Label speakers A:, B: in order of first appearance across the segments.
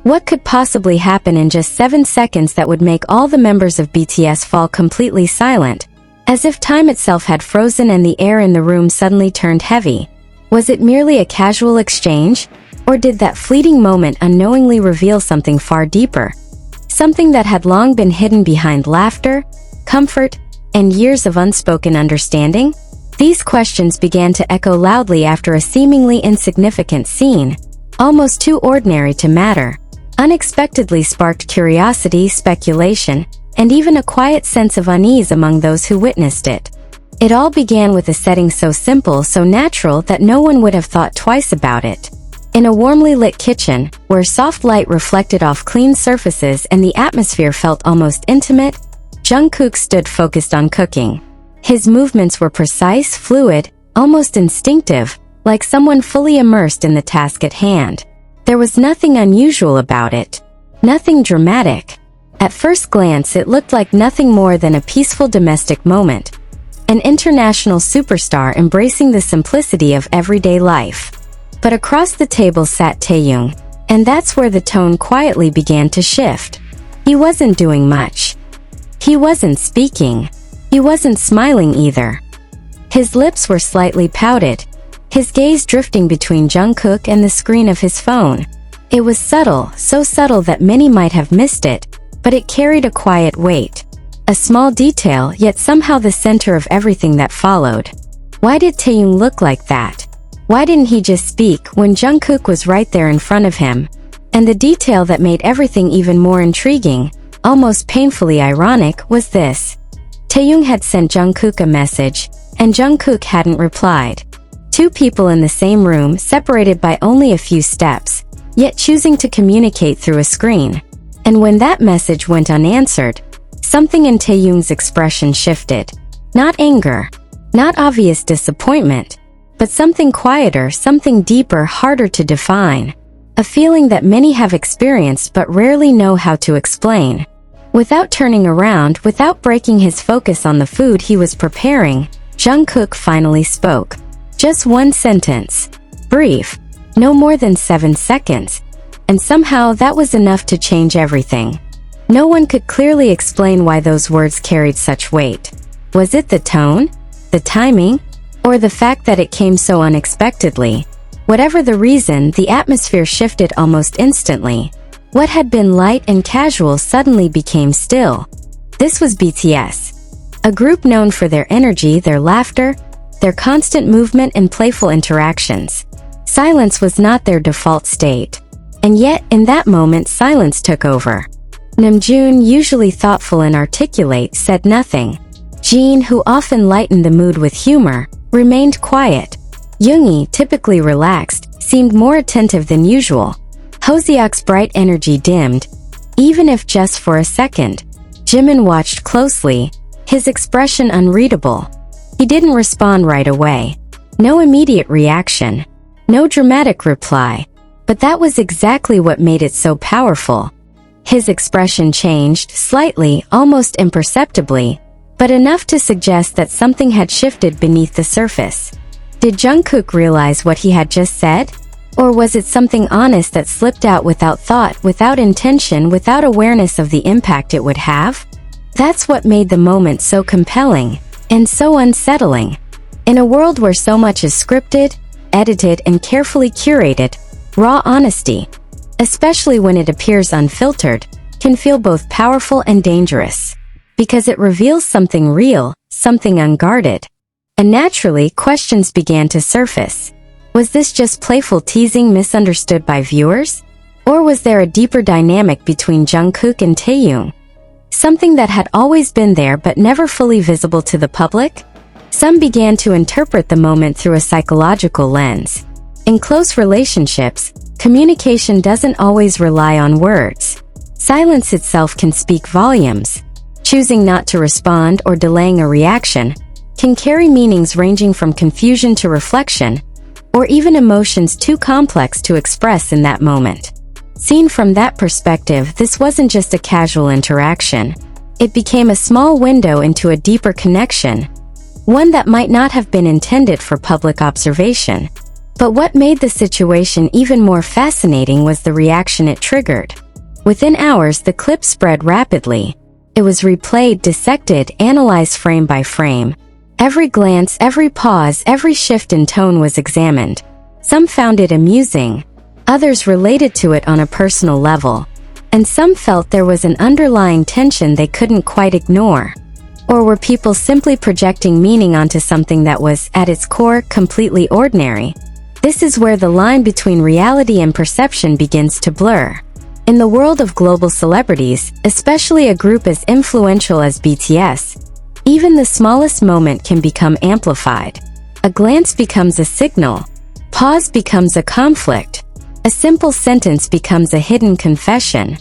A: What could possibly happen in just 7 seconds that would make all the members of BTS fall completely silent, as if time itself had frozen and the air in the room suddenly turned heavy? Was it merely a casual exchange, or did that fleeting moment unknowingly reveal something far deeper? Something that had long been hidden behind laughter, comfort, and years of unspoken understanding? These questions began to echo loudly after a seemingly insignificant scene, almost too ordinary to matter, unexpectedly sparked curiosity, speculation, and even a quiet sense of unease among those who witnessed it. It all began with a setting so simple, so natural that no one would have thought twice about it. In a warmly lit kitchen, where soft light reflected off clean surfaces and the atmosphere felt almost intimate, Jungkook stood focused on cooking. His movements were precise, fluid, almost instinctive, like someone fully immersed in the task at hand. There was nothing unusual about it. Nothing dramatic. At first glance, it looked like nothing more than a peaceful domestic moment. An international superstar embracing the simplicity of everyday life. But across the table sat Taehyung, and that's where the tone quietly began to shift. He wasn't doing much. He wasn't speaking. He wasn't smiling either. His lips were slightly pouted, his gaze drifting between Jungkook and the screen of his phone. It was subtle, so subtle that many might have missed it, but it carried a quiet weight. A small detail, yet somehow the center of everything that followed. Why did Taehyung look like that? Why didn't he just speak when Jungkook was right there in front of him? And the detail that made everything even more intriguing, almost painfully ironic, was this. Taehyung had sent Jungkook a message, and Jungkook hadn't replied. Two people in the same room, separated by only a few steps, yet choosing to communicate through a screen. And when that message went unanswered, something in Taehyung's expression shifted. Not anger, not obvious disappointment, but something quieter, something deeper, harder to define. A feeling that many have experienced but rarely know how to explain. Without turning around, without breaking his focus on the food he was preparing, Jungkook finally spoke. Just one sentence. Brief. No more than 7 seconds. And somehow that was enough to change everything. No one could clearly explain why those words carried such weight. Was it the tone? The timing? Or the fact that it came so unexpectedly? Whatever the reason, the atmosphere shifted almost instantly. What had been light and casual suddenly became still. This was BTS. A group known for their energy, their laughter, their constant movement and playful interactions. Silence was not their default state. And yet, in that moment, silence took over. Namjoon, usually thoughtful and articulate, said nothing. Jin, who often lightened the mood with humor, remained quiet. Yoongi, typically relaxed, seemed more attentive than usual. Hoseok's bright energy dimmed, even if just for a second. Jimin watched closely, his expression unreadable. He didn't respond right away. No immediate reaction. No dramatic reply. But that was exactly what made it so powerful. His expression changed, slightly, almost imperceptibly, but enough to suggest that something had shifted beneath the surface. Did Jungkook realize what he had just said? Or was it something honest that slipped out without thought, without intention, without awareness of the impact it would have? That's what made the moment so compelling, and so unsettling. In a world where so much is scripted, edited, and carefully curated, raw honesty, especially when it appears unfiltered, can feel both powerful and dangerous. Because it reveals something real, something unguarded. And naturally, questions began to surface. Was this just playful teasing misunderstood by viewers? Or was there a deeper dynamic between Jungkook and Taehyung? Something that had always been there but never fully visible to the public? Some began to interpret the moment through a psychological lens. In close relationships, communication doesn't always rely on words. Silence itself can speak volumes. Choosing not to respond or delaying a reaction can carry meanings ranging from confusion to reflection, or even emotions too complex to express in that moment. Seen from that perspective, this wasn't just a casual interaction. It became a small window into a deeper connection, one that might not have been intended for public observation. But what made the situation even more fascinating was the reaction it triggered. Within hours, the clip spread rapidly. It was replayed, dissected, analyzed frame by frame. Every glance, every pause, every shift in tone was examined. Some found it amusing. Others related to it on a personal level. And some felt there was an underlying tension they couldn't quite ignore. Or were people simply projecting meaning onto something that was, at its core, completely ordinary? This is where the line between reality and perception begins to blur. In the world of global celebrities, especially a group as influential as BTS, even the smallest moment can become amplified. A glance becomes a signal. Pause becomes a conflict. A simple sentence becomes a hidden confession.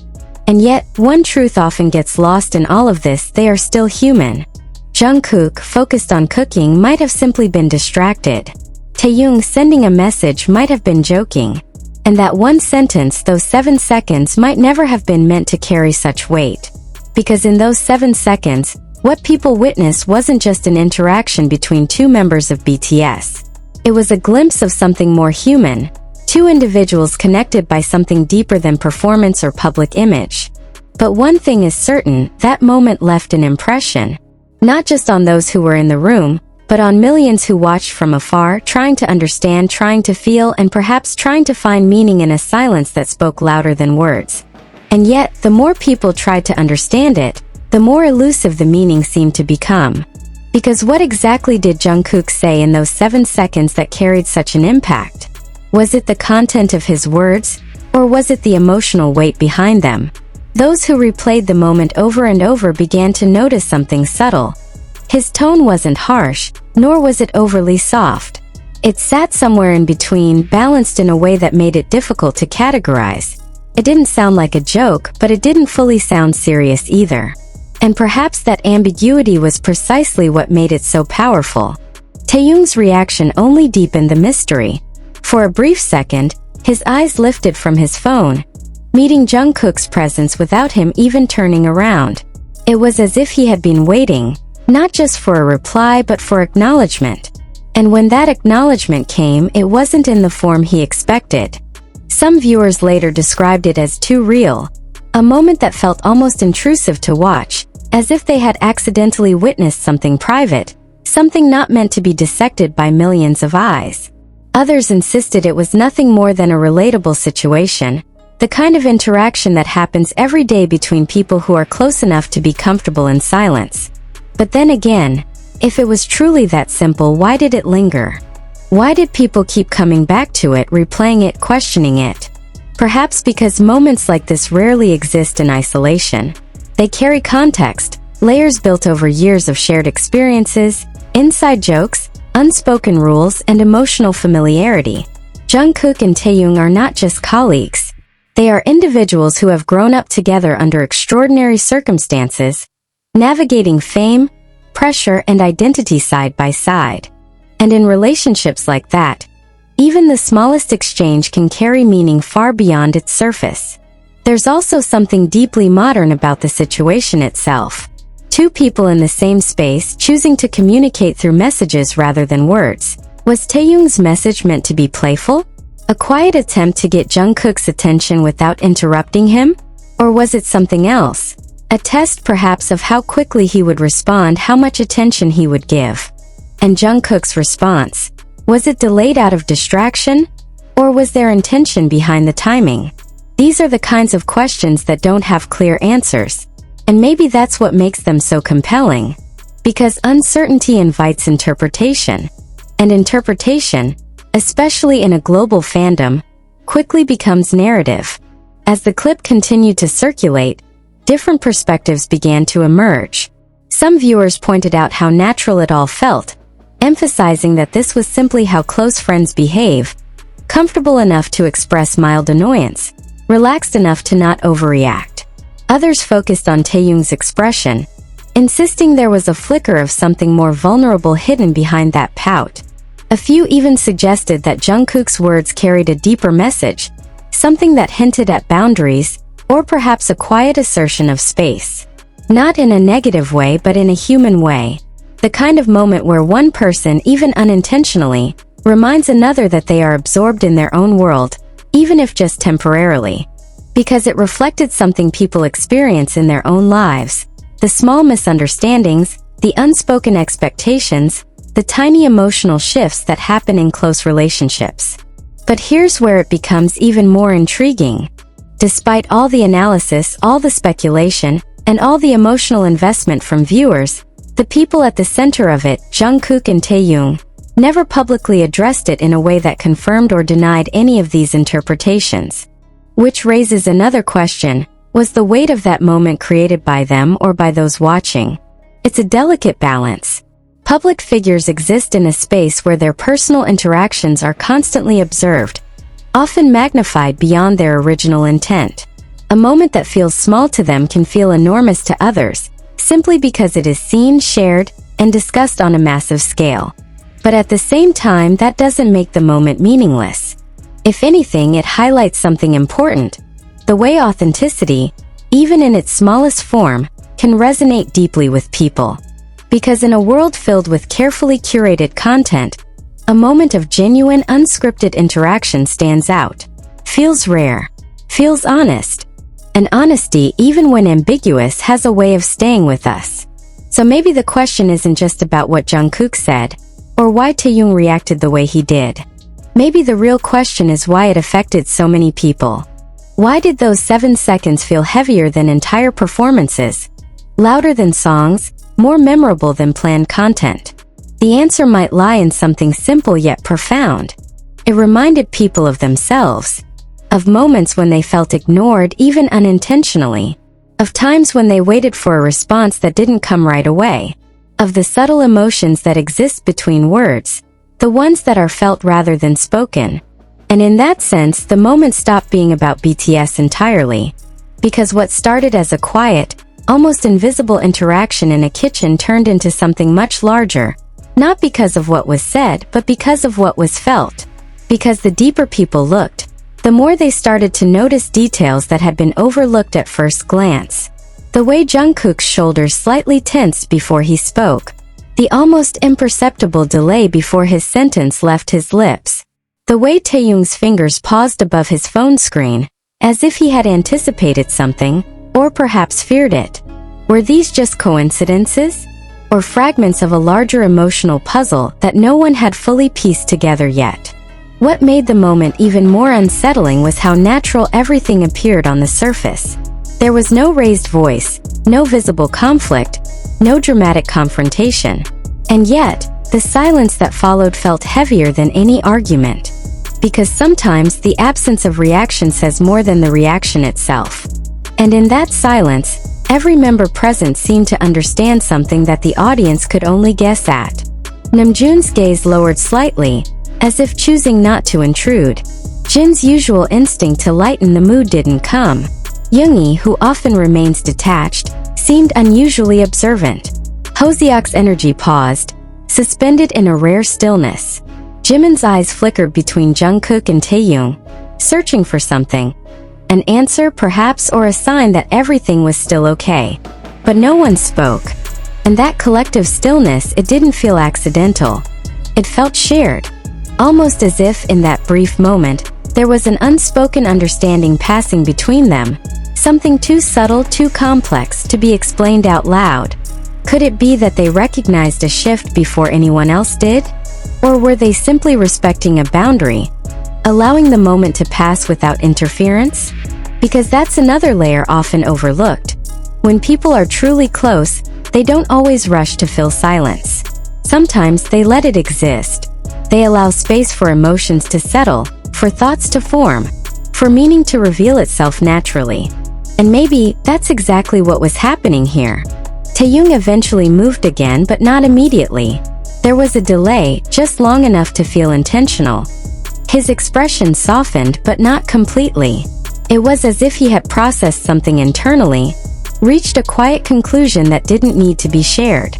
A: And yet, one truth often gets lost in all of this: they are still human. Jungkook, focused on cooking, might have simply been distracted. Taehyung, sending a message, might have been joking. And that one sentence, those 7 seconds, might never have been meant to carry such weight. Because in those 7 seconds, what people witnessed wasn't just an interaction between two members of BTS. It was a glimpse of something more human, two individuals connected by something deeper than performance or public image. But one thing is certain: that moment left an impression. Not just on those who were in the room, but on millions who watched from afar, trying to understand, trying to feel, and perhaps trying to find meaning in a silence that spoke louder than words. And yet, the more people tried to understand it, the more elusive the meaning seemed to become. Because what exactly did Jungkook say in those 7 seconds that carried such an impact? Was it the content of his words, or was it the emotional weight behind them? Those who replayed the moment over and over began to notice something subtle. His tone wasn't harsh, nor was it overly soft. It sat somewhere in between, balanced in a way that made it difficult to categorize. It didn't sound like a joke, but it didn't fully sound serious either. And perhaps that ambiguity was precisely what made it so powerful. Taehyung's reaction only deepened the mystery. For a brief second, his eyes lifted from his phone, meeting Jungkook's presence without him even turning around. It was as if he had been waiting, not just for a reply but for acknowledgement. And when that acknowledgement came, it wasn't in the form he expected. Some viewers later described it as too real, a moment that felt almost intrusive to watch, as if they had accidentally witnessed something private, something not meant to be dissected by millions of eyes. Others insisted it was nothing more than a relatable situation, the kind of interaction that happens every day between people who are close enough to be comfortable in silence. But then again, if it was truly that simple, why did it linger? Why did people keep coming back to it, replaying it, questioning it? Perhaps because moments like this rarely exist in isolation. They carry context, layers built over years of shared experiences, inside jokes, unspoken rules, and emotional familiarity. Jungkook and Taehyung are not just colleagues. They are individuals who have grown up together under extraordinary circumstances, navigating fame, pressure, and identity side by side. And in relationships like that, even the smallest exchange can carry meaning far beyond its surface. There's also something deeply modern about the situation itself. Two people in the same space choosing to communicate through messages rather than words. Was Taehyung's message meant to be playful? A quiet attempt to get Jungkook's attention without interrupting him? Or was it something else? A test perhaps of how quickly he would respond, how much attention he would give. And Jungkook's response? Was it delayed out of distraction? Or was there intention behind the timing? These are the kinds of questions that don't have clear answers. And maybe that's what makes them so compelling. Because uncertainty invites interpretation. And interpretation, especially in a global fandom, quickly becomes narrative. As the clip continued to circulate, different perspectives began to emerge. Some viewers pointed out how natural it all felt, emphasizing that this was simply how close friends behave, comfortable enough to express mild annoyance, relaxed enough to not overreact. Others focused on Taehyung's expression, insisting there was a flicker of something more vulnerable hidden behind that pout. A few even suggested that Jungkook's words carried a deeper message, something that hinted at boundaries, or perhaps a quiet assertion of space. Not in a negative way but in a human way. The kind of moment where one person, even unintentionally, reminds another that they are absorbed in their own world, even if just temporarily. Because it reflected something people experience in their own lives. The small misunderstandings, the unspoken expectations, the tiny emotional shifts that happen in close relationships. But here's where it becomes even more intriguing. Despite all the analysis, all the speculation, and all the emotional investment from viewers, the people at the center of it, Jungkook and Taehyung, never publicly addressed it in a way that confirmed or denied any of these interpretations. Which raises another question: was the weight of that moment created by them or by those watching? It's a delicate balance. Public figures exist in a space where their personal interactions are constantly observed, often magnified beyond their original intent. A moment that feels small to them can feel enormous to others, simply because it is seen, shared, and discussed on a massive scale. But at the same time, that doesn't make the moment meaningless. If anything, it highlights something important: the way authenticity, even in its smallest form, can resonate deeply with people. Because in a world filled with carefully curated content, a moment of genuine, unscripted interaction stands out. Feels rare. Feels honest. And honesty, even when ambiguous, has a way of staying with us. So maybe the question isn't just about what Jungkook said, or why Taehyung reacted the way he did. Maybe the real question is why it affected so many people. Why did those 7 seconds feel heavier than entire performances? Louder than songs? More memorable than planned content? The answer might lie in something simple yet profound. It reminded people of themselves. Of moments when they felt ignored, even unintentionally. Of times when they waited for a response that didn't come right away. Of the subtle emotions that exist between words. The ones that are felt rather than spoken. And in that sense, the moment stopped being about BTS entirely. Because what started as a quiet, almost invisible interaction in a kitchen turned into something much larger. Not because of what was said, but because of what was felt. Because the deeper people looked, the more they started to notice details that had been overlooked at first glance. The way Jungkook's shoulders slightly tensed before he spoke. The almost imperceptible delay before his sentence left his lips. The way Taehyung's fingers paused above his phone screen, as if he had anticipated something, or perhaps feared it. Were these just coincidences? Or fragments of a larger emotional puzzle that no one had fully pieced together yet? What made the moment even more unsettling was how natural everything appeared on the surface. There was no raised voice, no visible conflict, no dramatic confrontation. And yet, the silence that followed felt heavier than any argument. Because sometimes the absence of reaction says more than the reaction itself. And in that silence, every member present seemed to understand something that the audience could only guess at. Namjoon's gaze lowered slightly, as if choosing not to intrude. Jin's usual instinct to lighten the mood didn't come. Yoongi, who often remains detached, seemed unusually observant. Hoseok's energy paused, suspended in a rare stillness. Jimin's eyes flickered between Jungkook and Taehyung, searching for something. An answer, perhaps, or a sign that everything was still okay. But no one spoke. And that collective stillness, it didn't feel accidental. It felt shared. Almost as if, in that brief moment, there was an unspoken understanding passing between them. Something too subtle, too complex, to be explained out loud. Could it be that they recognized a shift before anyone else did? Or were they simply respecting a boundary, allowing the moment to pass without interference? Because that's another layer often overlooked. When people are truly close, they don't always rush to fill silence. Sometimes they let it exist. They allow space for emotions to settle, for thoughts to form, for meaning to reveal itself naturally. And maybe that's exactly what was happening here. Taehyung eventually moved again, but not immediately. There was a delay, just long enough to feel intentional. His expression softened, but not completely. It was as if he had processed something internally, reached a quiet conclusion that didn't need to be shared.